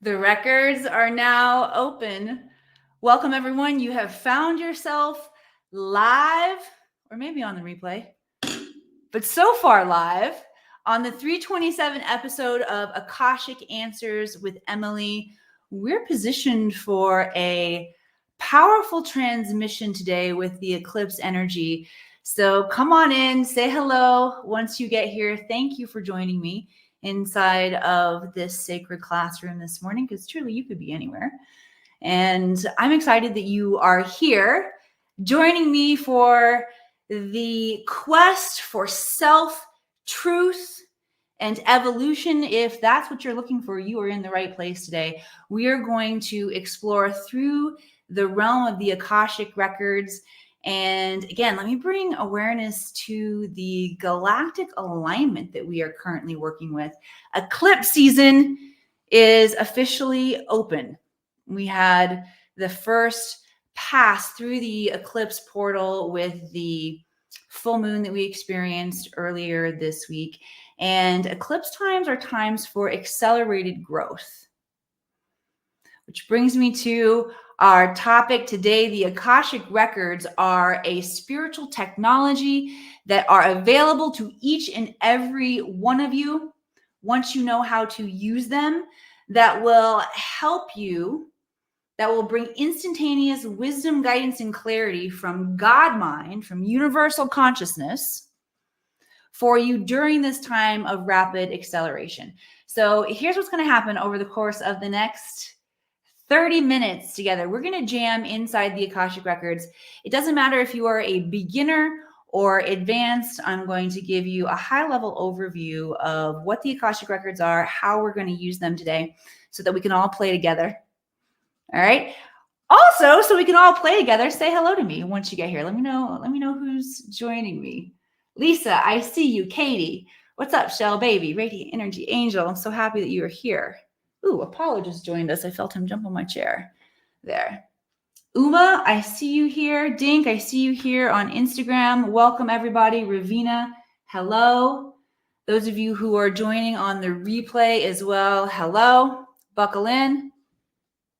The records are now open. Welcome, everyone. You have found yourself live, or maybe on the replay, but so far live on the 327 episode of Akashic Answers with Emily. We're positioned for a powerful transmission today with the eclipse energy. So come on in, say hello once you get here. Thank you for joining me inside of this sacred classroom this morning, because truly you could be anywhere. And I'm excited that you are here joining me for the quest for self-truth and evolution. If that's what you're looking for, you are in the right place today. We are going to explore through the realm of the Akashic records. And again, let me bring awareness to the galactic alignment that we are currently working with. Eclipse season is officially open. We had the first pass through the eclipse portal with the full moon that we experienced earlier this week. And eclipse times are times for accelerated growth. Which brings me to our topic today. The Akashic records are a spiritual technology that are available to each and every one of you once you know how to use them, that will help you, that will bring instantaneous wisdom, guidance, and clarity from God mind, from universal consciousness for you during this time of rapid acceleration. So here's what's going to happen over the course of the next 30 minutes together. We're going to jam inside the Akashic records. It doesn't matter if you are a beginner or advanced. I'm going to give you a high-level overview of what the Akashic records are, how we're going to use them today, so that we can all play together. All right. Also, so we can all play together, say hello to me once you get here. Let me know who's joining me. Lisa, I see you. Katie, what's up, Shell Baby, Radiant Energy Angel? I'm so happy that you are here. Ooh, Apollo just joined us. I felt him jump on my chair. There. Uma, I see you here. Dink, I see you here on Instagram. Welcome, everybody. Ravina, hello. Those of you who are joining on the replay as well, hello. Buckle in.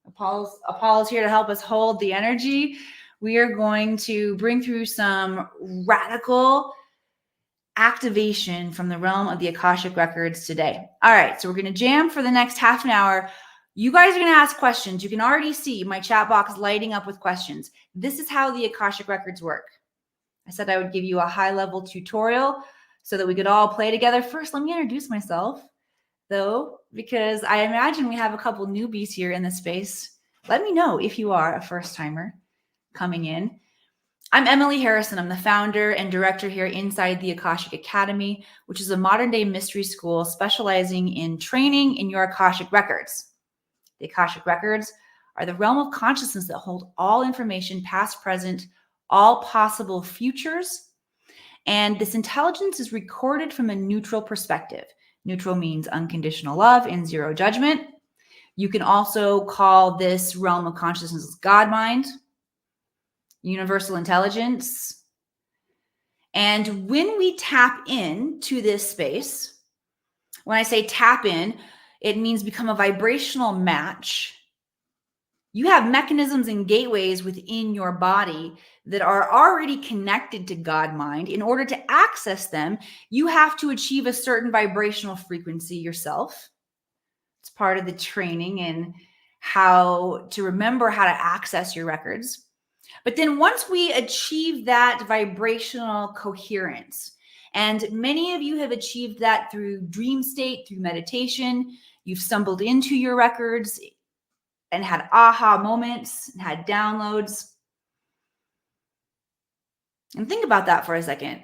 Apollo's here to help us hold the energy. We are going to bring through some radical activation from the realm of the Akashic records today. All right, so we're going to jam for the next half an hour. You guys are going to ask questions. You can already see my chat box lighting up with questions. This is how the Akashic records work. I said I would give you a high-level tutorial so that we could all play together. First, let me introduce myself, though, because I imagine we have a couple newbies here in this space. Let me know if you are a first-timer coming in. I'm Emily Harrison. I'm the founder and director here inside the Akashic Academy, which is a modern-day mystery school specializing in training in your Akashic records. The Akashic records are the realm of consciousness that hold all information, past, present, all possible futures. And this intelligence is recorded from a neutral perspective. Neutral means unconditional love and zero judgment. You can also call this realm of consciousness God mind, universal intelligence. And when we tap into this space, when I say tap in, it means become a vibrational match. You have mechanisms and gateways within your body that are already connected to God mind. In order to access them, you have to achieve a certain vibrational frequency yourself. It's part of the training and how to remember how to access your records. But then once we achieve that vibrational coherence, and many of you have achieved that through dream state, through meditation, you've stumbled into your records and had aha moments and had downloads. And think about that for a second.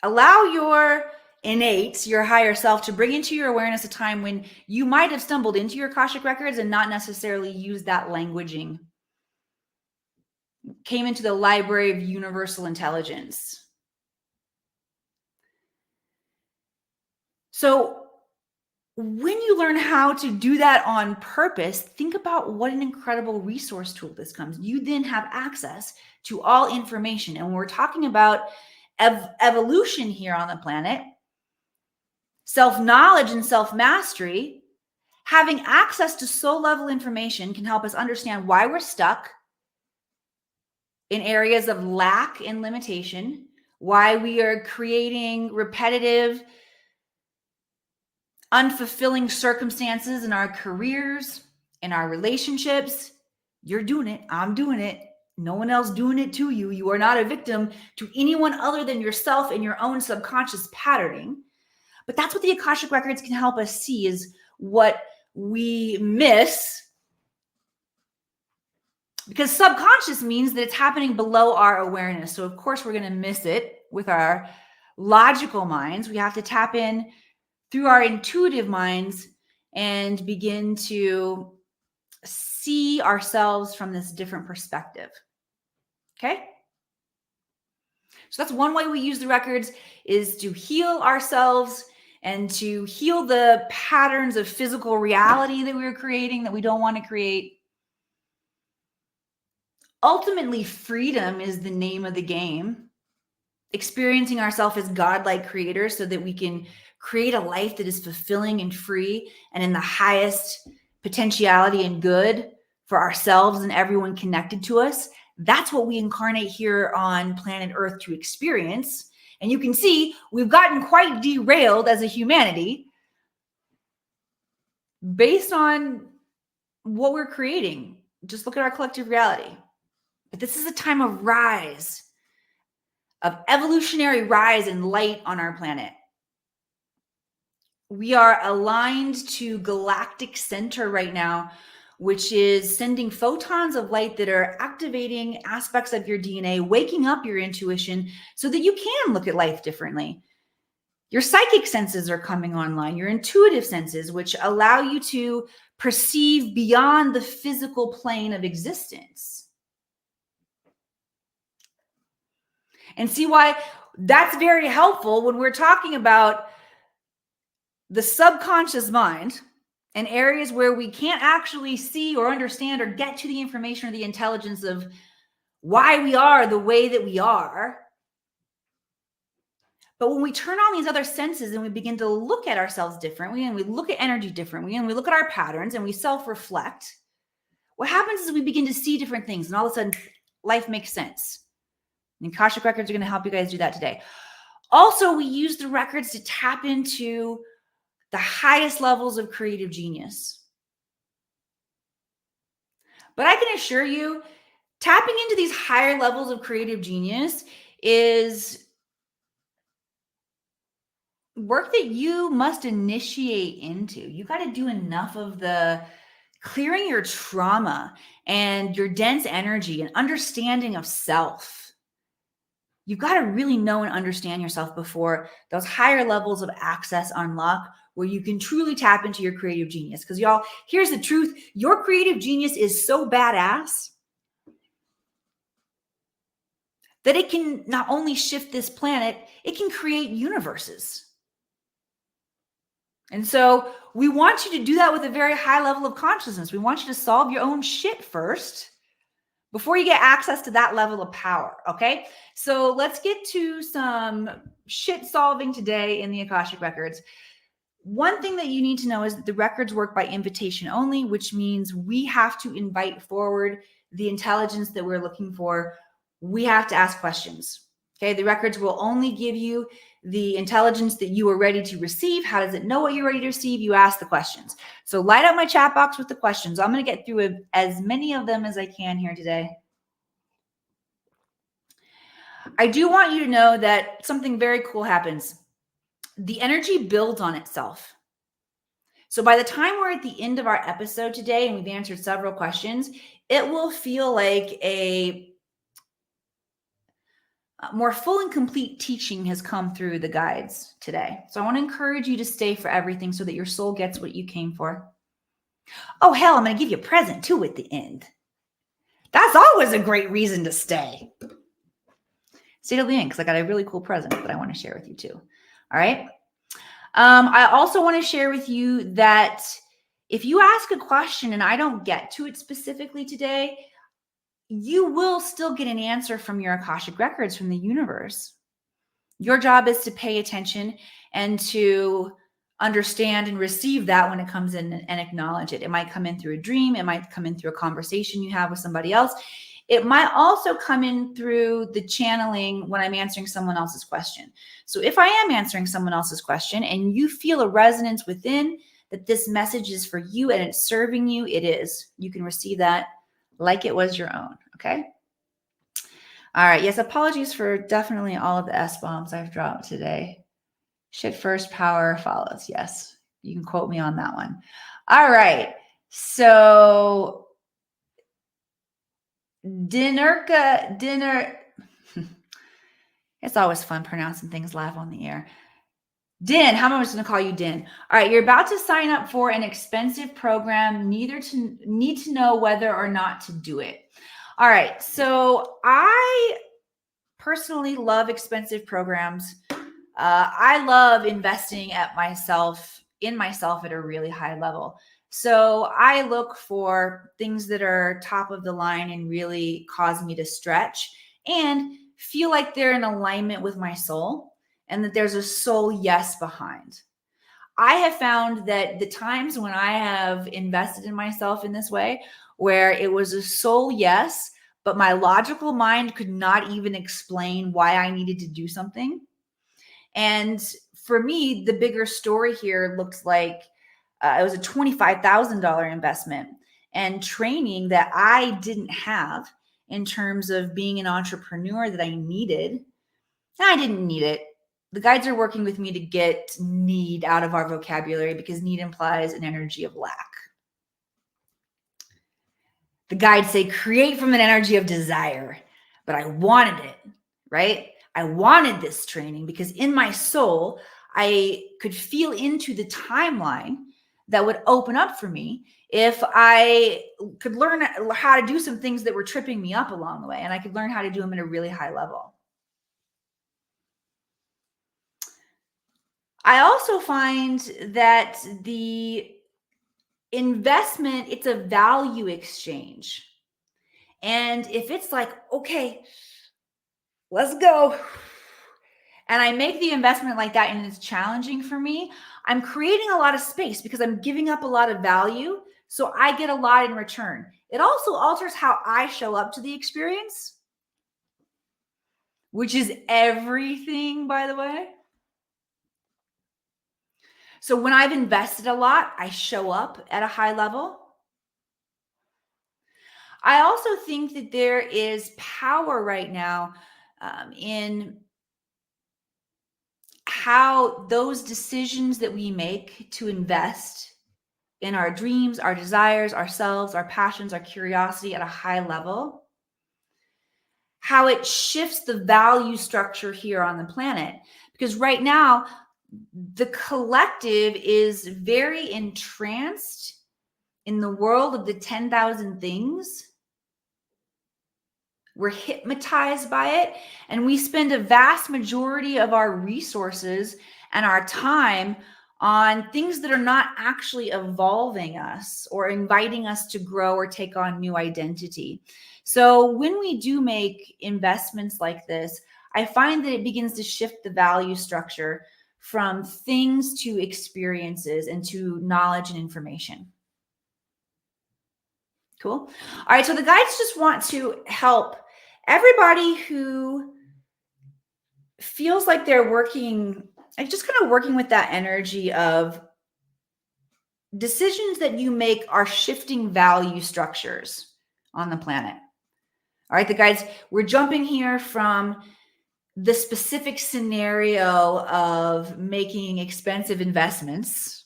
Allow your innate, your higher self, to bring into your awareness a time when you might have stumbled into your Akashic records and not necessarily used that languaging. Came into the library of universal intelligence. So when you learn how to do that on purpose, think about what an incredible resource tool this comes. You then have access to all information. And when we're talking about evolution here on the planet, self-knowledge and self-mastery Having access to soul level information can help us understand why we're stuck in areas of lack and limitation, why we are creating repetitive, unfulfilling circumstances in our careers, in our relationships. You're doing it. I'm doing it. No one else doing it to you. You are not a victim to anyone other than yourself and your own subconscious patterning. But that's what the Akashic Records can help us see, is what we miss, because subconscious means that it's happening below our awareness. So of course we're going to miss it with our logical minds. We have to tap in through our intuitive minds and begin to see ourselves from this different perspective. Okay? So that's one way we use the records, is to heal ourselves and to heal the patterns of physical reality that we're creating that we don't want to create. Ultimately, freedom is the name of the game. Experiencing ourselves as godlike creators so that we can create a life that is fulfilling and free and in the highest potentiality and good for ourselves and everyone connected to us. That's what we incarnate here on planet Earth to experience. And you can see we've gotten quite derailed as a humanity based on what we're creating. Just look at our collective reality. But this is a time of rise, of evolutionary rise and light on our planet. We are aligned to galactic center right now, which is sending photons of light that are activating aspects of your DNA, waking up your intuition so that you can look at life differently. Your psychic senses are coming online, your intuitive senses, which allow you to perceive beyond the physical plane of existence. And see why that's very helpful when we're talking about the subconscious mind and areas where we can't actually see or understand or get to the information or the intelligence of why we are the way that we are. But when we turn on these other senses and we begin to look at ourselves differently, and we look at energy differently, and we look at our patterns and we self-reflect, what happens is we begin to see different things, and all of a sudden life makes sense. And Akashic Records are going to help you guys do that today. Also, we use the records to tap into the highest levels of creative genius. But I can assure you, tapping into these higher levels of creative genius is work that you must initiate into. You got to do enough of the clearing your trauma and your dense energy and understanding of self. You've got to really know and understand yourself before those higher levels of access unlock, where you can truly tap into your creative genius. Because y'all, here's the truth. Your creative genius is so badass that it can not only shift this planet, it can create universes. And so we want you to do that with a very high level of consciousness. We want you to solve your own shit first before you get access to that level of power, okay? So let's get to some shit solving today in the Akashic Records. One thing that you need to know is that the records work by invitation only, which means we have to invite forward the intelligence that we're looking for. We have to ask questions, okay? The records will only give you the intelligence that you are ready to receive. How does it know what you're ready to receive? You ask the questions. So light up my chat box with the questions. I'm going to get through as many of them as I can here today. I do want you to know that something very cool happens. The energy builds on itself. So by the time we're at the end of our episode today and we've answered several questions, it will feel like a more full and complete teaching has come through the guides today. So I want to encourage you to stay for everything so that your soul gets what you came for. Oh, hell, I'm going to give you a present too at the end. That's always a great reason to stay. Stay till the end because I got a really cool present that I want to share with you too. All right. I also want to share with you that if you ask a question and I don't get to it specifically today, you will still get an answer from your Akashic Records from the universe. Your job is to pay attention and to understand and receive that when it comes in and acknowledge it. It might come in through a dream. It might come in through a conversation you have with somebody else. It might also come in through the channeling when I'm answering someone else's question. So if I am answering someone else's question and you feel a resonance within that this message is for you and it's serving you, it is. You can receive that like it was your own, okay? All right, yes, apologies for definitely all of the S-bombs I've dropped today. Shit first, power follows. Yes, you can quote me on that one. All right, so dinner. It's always fun pronouncing things live on the air. Din, how am I just going to call you Din? All right, you're about to sign up for an expensive program, need to know whether or not to do it. All right, so I personally love expensive programs. I love investing in myself at a really high level. So I look for things that are top of the line and really cause me to stretch and feel like they're in alignment with my soul and that there's a soul yes behind. I have found that the times when I have invested in myself in this way, where it was a soul yes, but my logical mind could not even explain why I needed to do something. And for me, the bigger story here looks like it was a $25,000 investment and training that I didn't have in terms of being an entrepreneur that I needed. And I didn't need it. The guides are working with me to get need out of our vocabulary because need implies an energy of lack. The guides say create from an energy of desire, but I wanted it, right? I wanted this training because in my soul, I could feel into the timeline that would open up for me if I could learn how to do some things that were tripping me up along the way, and I could learn how to do them at a really high level. I also find that the investment, it's a value exchange. And if it's like, okay, let's go, and I make the investment like that and it's challenging for me, I'm creating a lot of space because I'm giving up a lot of value. So I get a lot in return. It also alters how I show up to the experience, which is everything, by the way. So when I've invested a lot, I show up at a high level. I also think that there is power right now in how those decisions that we make to invest in our dreams, our desires, ourselves, our passions, our curiosity at a high level, how it shifts the value structure here on the planet. Because right now, the collective is very entranced in the world of the 10,000 things. We're hypnotized by it, and we spend a vast majority of our resources and our time on things that are not actually evolving us or inviting us to grow or take on new identity. So when we do make investments like this, I find that it begins to shift the value structure from things to experiences and to knowledge and information. Cool. All right. So the guides just want to help everybody who feels like they're working, like just kind of working with that energy of decisions that you make are shifting value structures on the planet. All right. The guides, we're jumping here from the specific scenario of making expensive investments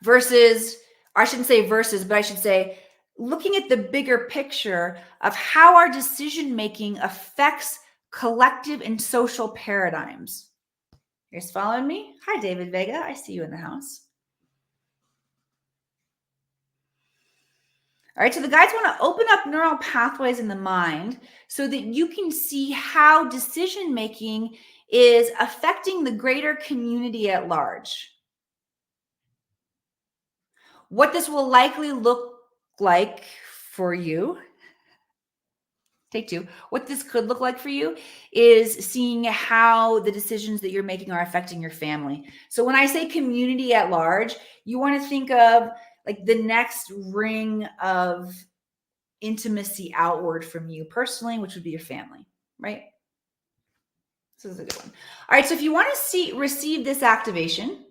versus, I shouldn't say versus, but I should say looking at the bigger picture of how our decision making affects collective and social paradigms. Here's following me. Hi, David Vega. I see you in the house. All right, so the guides want to open up neural pathways in the mind so that you can see how decision making is affecting the greater community at large. What this will likely look like for you. Take two. What this could look like for you is seeing how the decisions that you're making are affecting your family. So when I say community at large, you want to think of like the next ring of intimacy outward from you personally, which would be your family, right? This is a good one. All right. So if you want to receive this activation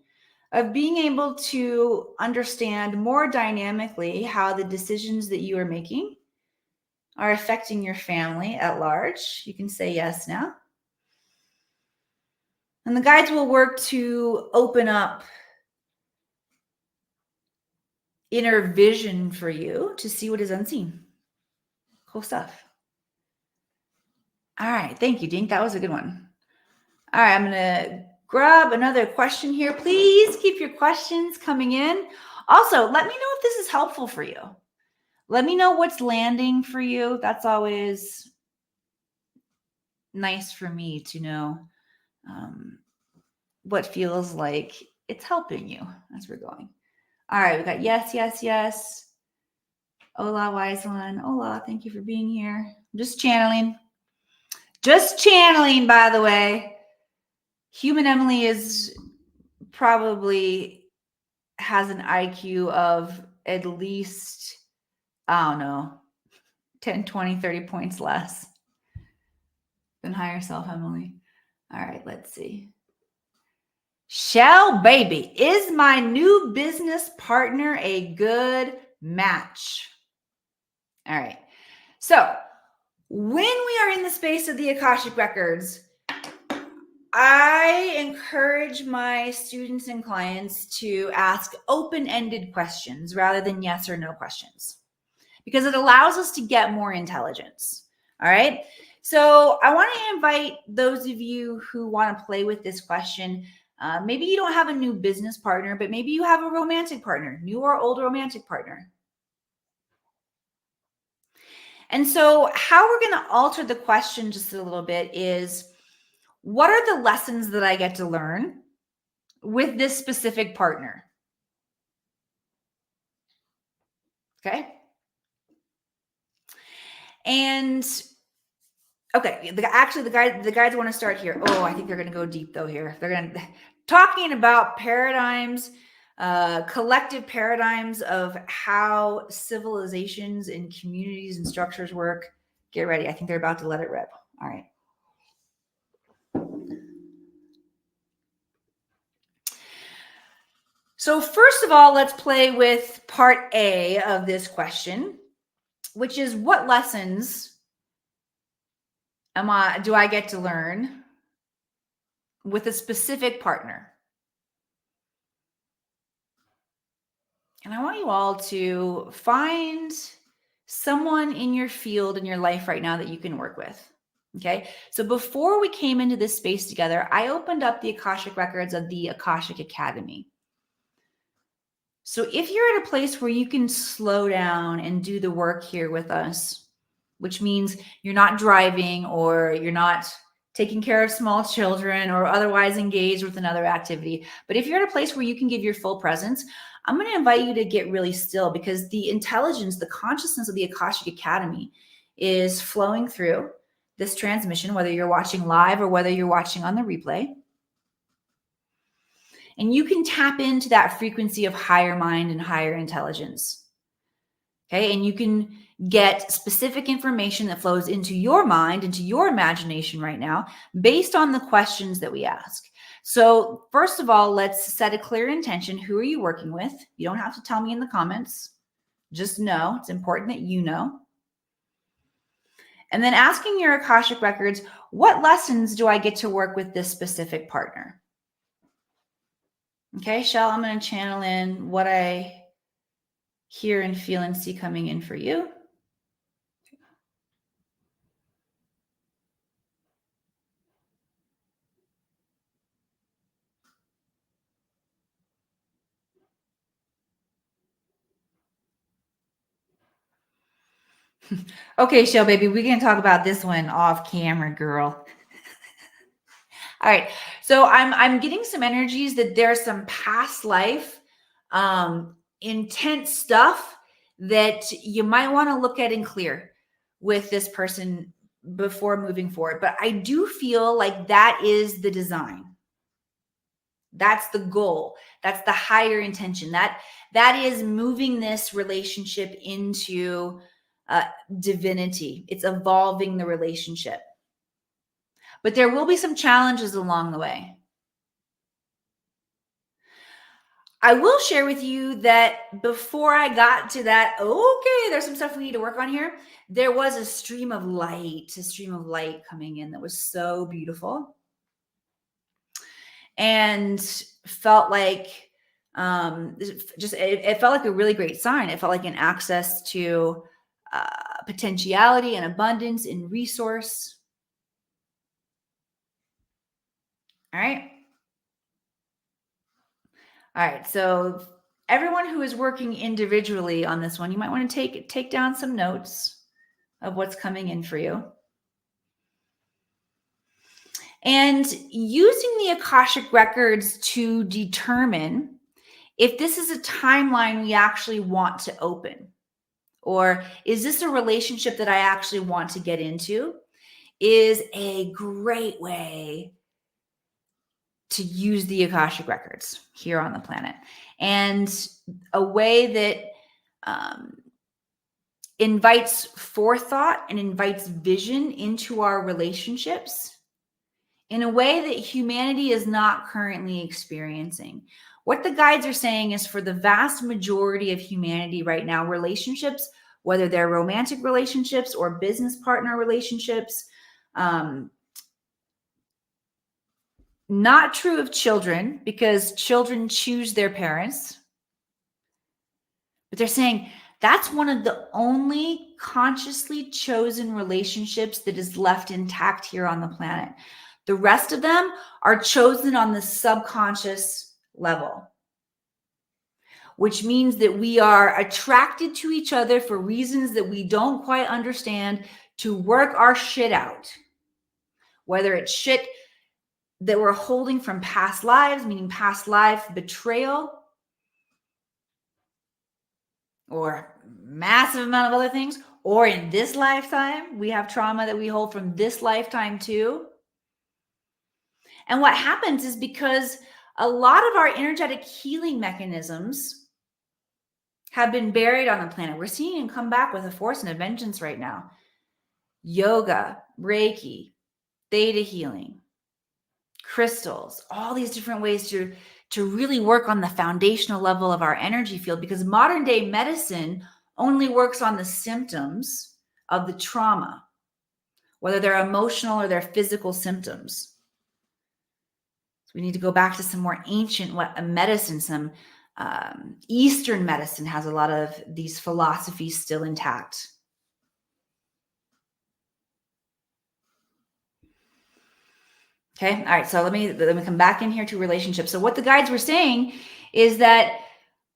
of being able to understand more dynamically how the decisions that you are making are affecting your family at large, you can say yes now. And the guides will work to open up inner vision for you to see what is unseen. Cool stuff. All right. Thank you, Dink. That was a good one. All right. I'm going to grab another question here. Please keep your questions coming in. Also, let me know if this is helpful for you. Let me know what's landing for you. That's always nice for me to know what feels like it's helping you as we're going. All right, we got yes, yes, yes. Hola, wise one. Hola, thank you for being here. Just channeling. Just channeling, by the way. Human Emily is probably has an IQ of at least, I don't know, 10, 20, 30 points less than higher self Emily. All right, let's see. Shell baby, is my new business partner a good match? All right. So when we are in the space of the Akashic Records, I encourage my students and clients to ask open-ended questions rather than yes or no questions, because it allows us to get more intelligence. All right. So I want to invite those of you who want to play with this question. Maybe you don't have a new business partner, but maybe you have a romantic partner, new or old romantic partner. And so how we're going to alter the question just a little bit is, what are the lessons that I get to learn with this specific partner? Okay. And okay, the guides want to start here. Oh, I think they're going to go deep though here. They're going to talking about paradigms, collective paradigms of how civilizations and communities and structures work. Get ready. I think they're about to let it rip. All right. So first of all, let's play with part A of this question, which is, what lessons do I get to learn with a specific partner? And I want you all to find someone in your field in your life right now that you can work with. Okay. So before we came into this space together, I opened up the Akashic Records of the Akashic Academy. So if you're at a place where you can slow down and do the work here with us, which means you're not driving or you're not taking care of small children or otherwise engaged with another activity, but if you're at a place where you can give your full presence, I'm going to invite you to get really still, because the intelligence, the consciousness of the Akashic Academy is flowing through this transmission, whether you're watching live or whether you're watching on the replay. And you can tap into that frequency of higher mind and higher intelligence. Okay. And you can get specific information that flows into your mind, into your imagination right now, based on the questions that we ask. So first of all, let's set a clear intention. Who are you working with? You don't have to tell me in the comments. Just know. It's important that you know. And then asking your Akashic Records, what lessons do I get to work with this specific partner? Okay, Shell, I'm going to channel in what I hear and feel and see coming in for you. Okay, Shell, baby, we can talk about this one off camera, girl. All right, so I'm getting some energies that there's some past life, intense stuff that you might want to look at and clear with this person before moving forward. But I do feel like that is the design. That's the goal. That's the higher intention. That is moving this relationship into divinity. It's evolving the relationship. But there will be some challenges along the way. I will share with you that before I got to that, okay, there's some stuff we need to work on here. There was a stream of light coming in that was so beautiful. And felt like it felt like a really great sign. It felt like an access to potentiality and abundance and resource. All right. So everyone who is working individually on this one, you might want to take down some notes of what's coming in for you. And using the Akashic records to determine if this is a timeline we actually want to open, or is this a relationship that I actually want to get into, is a great way to use the Akashic records here on the planet, and a way that invites forethought and invites vision into our relationships in a way that humanity is not currently experiencing. What the guides are saying is, for the vast majority of humanity right now, relationships, whether they're romantic relationships or business partner relationships, not true of children, because children choose their parents. But they're saying that's one of the only consciously chosen relationships that is left intact here on the planet. The rest of them are chosen on the subconscious level, which means that we are attracted to each other for reasons that we don't quite understand, to work our shit out. Whether it's shit that we're holding from past lives, meaning past life betrayal, or massive amount of other things, or in this lifetime, we have trauma that we hold from this lifetime too. And what happens is, because a lot of our energetic healing mechanisms have been buried on the planet, we're seeing them come back with a force and a vengeance right now. Yoga, Reiki, theta healing, crystals, all these different ways to really work on the foundational level of our energy field, because modern day medicine only works on the symptoms of the trauma, whether they're emotional or they're physical symptoms. We need to go back to some more ancient medicine. Some Eastern medicine has a lot of these philosophies still intact. Okay. All right. So let me come back in here to relationships. So what the guides were saying is that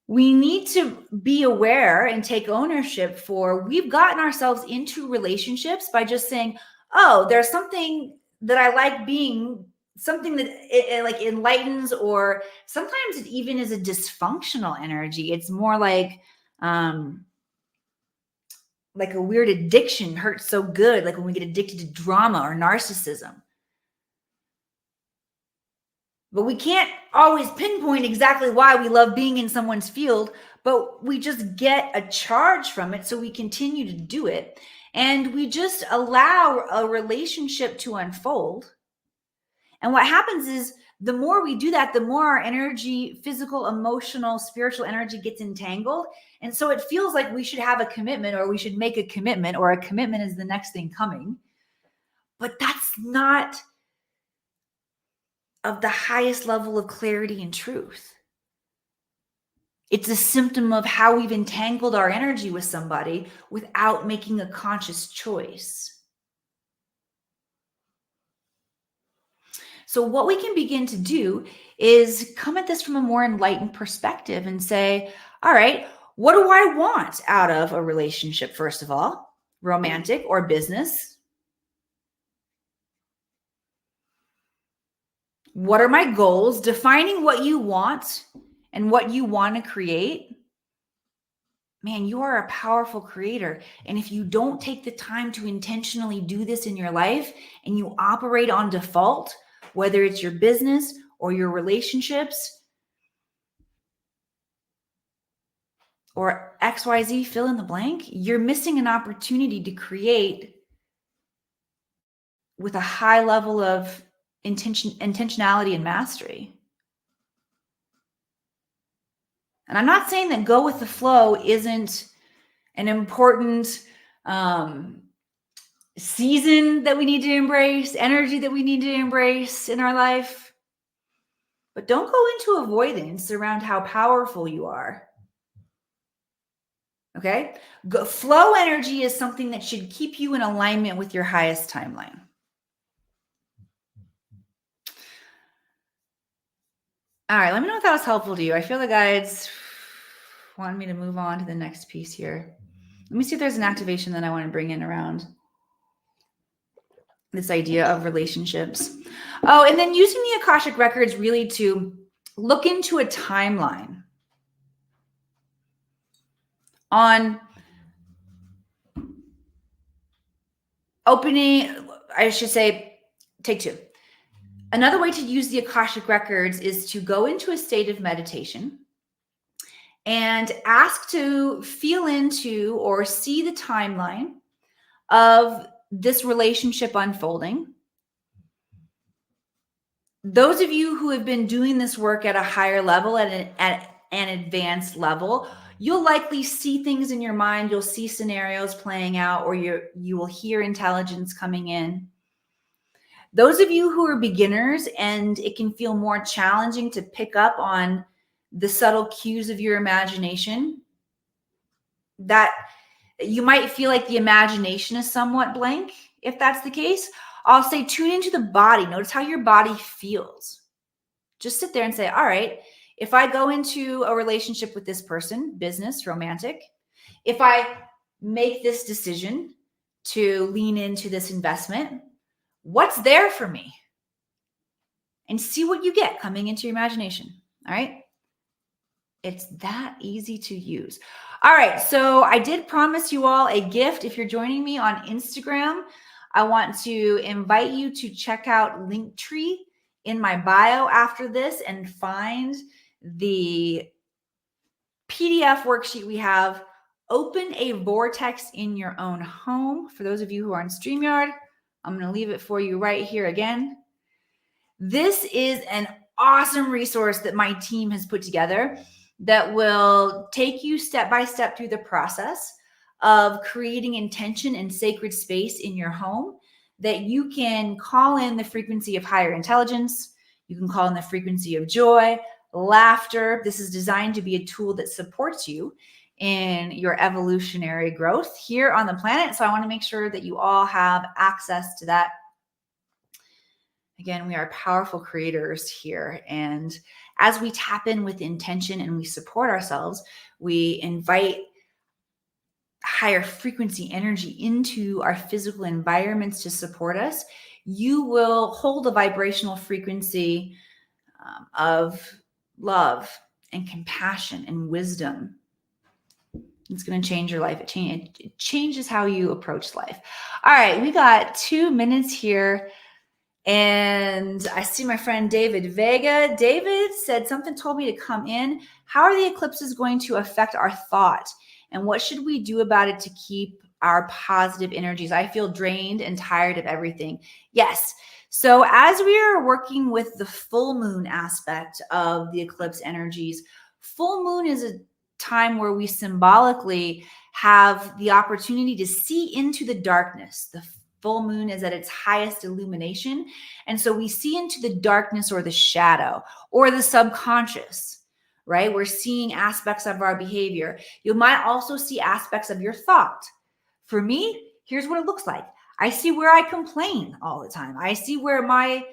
we need to be aware and take ownership for, we've gotten ourselves into relationships by just saying, oh, there's something that I like being, something that it like enlightens, or sometimes it even is a dysfunctional energy. It's more like a weird addiction, hurts so good, like when we get addicted to drama or narcissism. But we can't always pinpoint exactly why we love being in someone's field, but we just get a charge from it, so we continue to do it. And we just allow a relationship to unfold. And what happens is, the more we do that, the more our energy, physical, emotional, spiritual energy gets entangled. And so it feels like we should have a commitment, or we should make a commitment, or a commitment is the next thing coming. But that's not of the highest level of clarity and truth. It's a symptom of how we've entangled our energy with somebody without making a conscious choice. So what we can begin to do is come at this from a more enlightened perspective and say, all right, what do I want out of a relationship? First of all, romantic or business? What are my goals? Defining what you want and what you want to create. man, you are a powerful creator. And if you don't take the time to intentionally do this in your life and you operate on default, whether it's your business or your relationships or XYZ, fill in the blank, you're missing an opportunity to create with a high level of intentionality and mastery. And I'm not saying that go with the flow isn't an important season that we need to embrace, energy that we need to embrace in our life. But don't go into avoidance around how powerful you are. Okay? Flow energy is something that should keep you in alignment with your highest timeline. All right, let me know if that was helpful to you. I feel the guides want me to move on to the next piece here. Let me see if there's an activation that I want to bring in around this idea of relationships. Oh, and then using the Akashic records really to look into a timeline on opening, I should say, take two. Another way to use the Akashic records is to go into a state of meditation and ask to feel into or see the timeline of this relationship unfolding. Those of you who have been doing this work at a higher level, at an advanced level, you'll likely see things in your mind. You'll see scenarios playing out, or you will hear intelligence coming in. Those of you who are beginners and it can feel more challenging to pick up on the subtle cues of your imagination, that you might feel like the imagination is somewhat blank. If that's the case, I'll say tune into the body. Notice how your body feels. Just sit there and say, all right, if I go into a relationship with this person, business, romantic, if I make this decision to lean into this investment, what's there for me? And see what you get coming into your imagination. All right. It's that easy to use. All right. So I did promise you all a gift. If you're joining me on Instagram, I want to invite you to check out Linktree in my bio after this and find the PDF worksheet we have. Open a vortex in your own home. For those of you who are on StreamYard, I'm going to leave it for you right here again. This is an awesome resource that my team has put together that will take you step by step through the process of creating intention and sacred space in your home, that you can call in the frequency of higher intelligence. You can call in the frequency of joy, laughter. This is designed to be a tool that supports you in your evolutionary growth here on the planet. So I want to make sure that you all have access to that. Again, we are powerful creators here. And as we tap in with intention and we support ourselves, we invite higher frequency energy into our physical environments to support us. You will hold a vibrational frequency of love and compassion and wisdom. It's going to change your life. It changes how you approach life. All right, we got 2 minutes here. And I see my friend David Vega. David said, something told me to come in. How are the eclipses going to affect our thought? And what should we do about it to keep our positive energies? I feel drained and tired of everything. Yes. So as we are working with the full moon aspect of the eclipse energies, full moon is a time where we symbolically have the opportunity to see into the darkness. The full moon is at its highest illumination. And so we see into the darkness or the shadow or the subconscious, right? We're seeing aspects of our behavior. You might also see aspects of your thought. For me, here's what it looks like. I see where I complain all the time. I see where my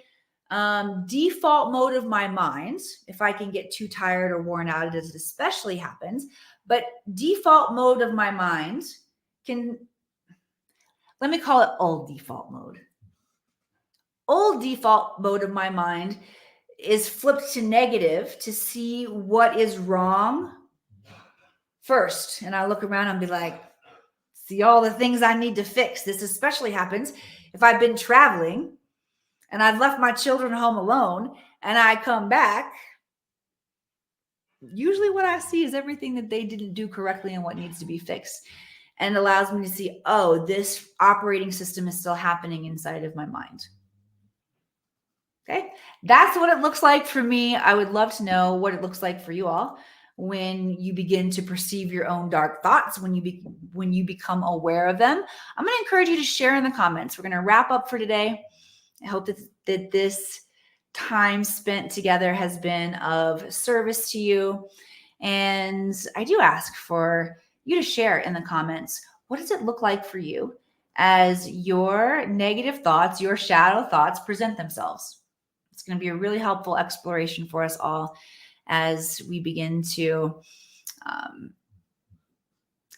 default mode of my mind, if I can get too tired or worn out, it especially happens, but default mode of my mind can, let me call it old default mode. Old default mode of my mind is flipped to negative to see what is wrong first. And I look around and be like, see all the things I need to fix. This especially happens if I've been traveling and I've left my children home alone and I come back. Usually what I see is everything that they didn't do correctly and what needs to be fixed. And it allows me to see, oh, this operating system is still happening inside of my mind. Okay, that's what it looks like for me. I would love to know what it looks like for you all when you begin to perceive your own dark thoughts, when you become aware of them. I'm going to encourage you to share in the comments. We're going to wrap up for today. I hope that this time spent together has been of service to you. And I do ask for you to share in the comments, what does it look like for you as your negative thoughts, your shadow thoughts present themselves? It's going to be a really helpful exploration for us all as we begin to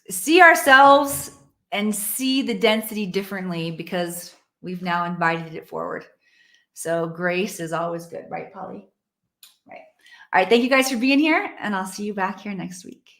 see ourselves and see the density differently because we've now invited it forward. So grace is always good, right, Polly? Right. All right. Thank you guys for being here, and I'll see you back here next week.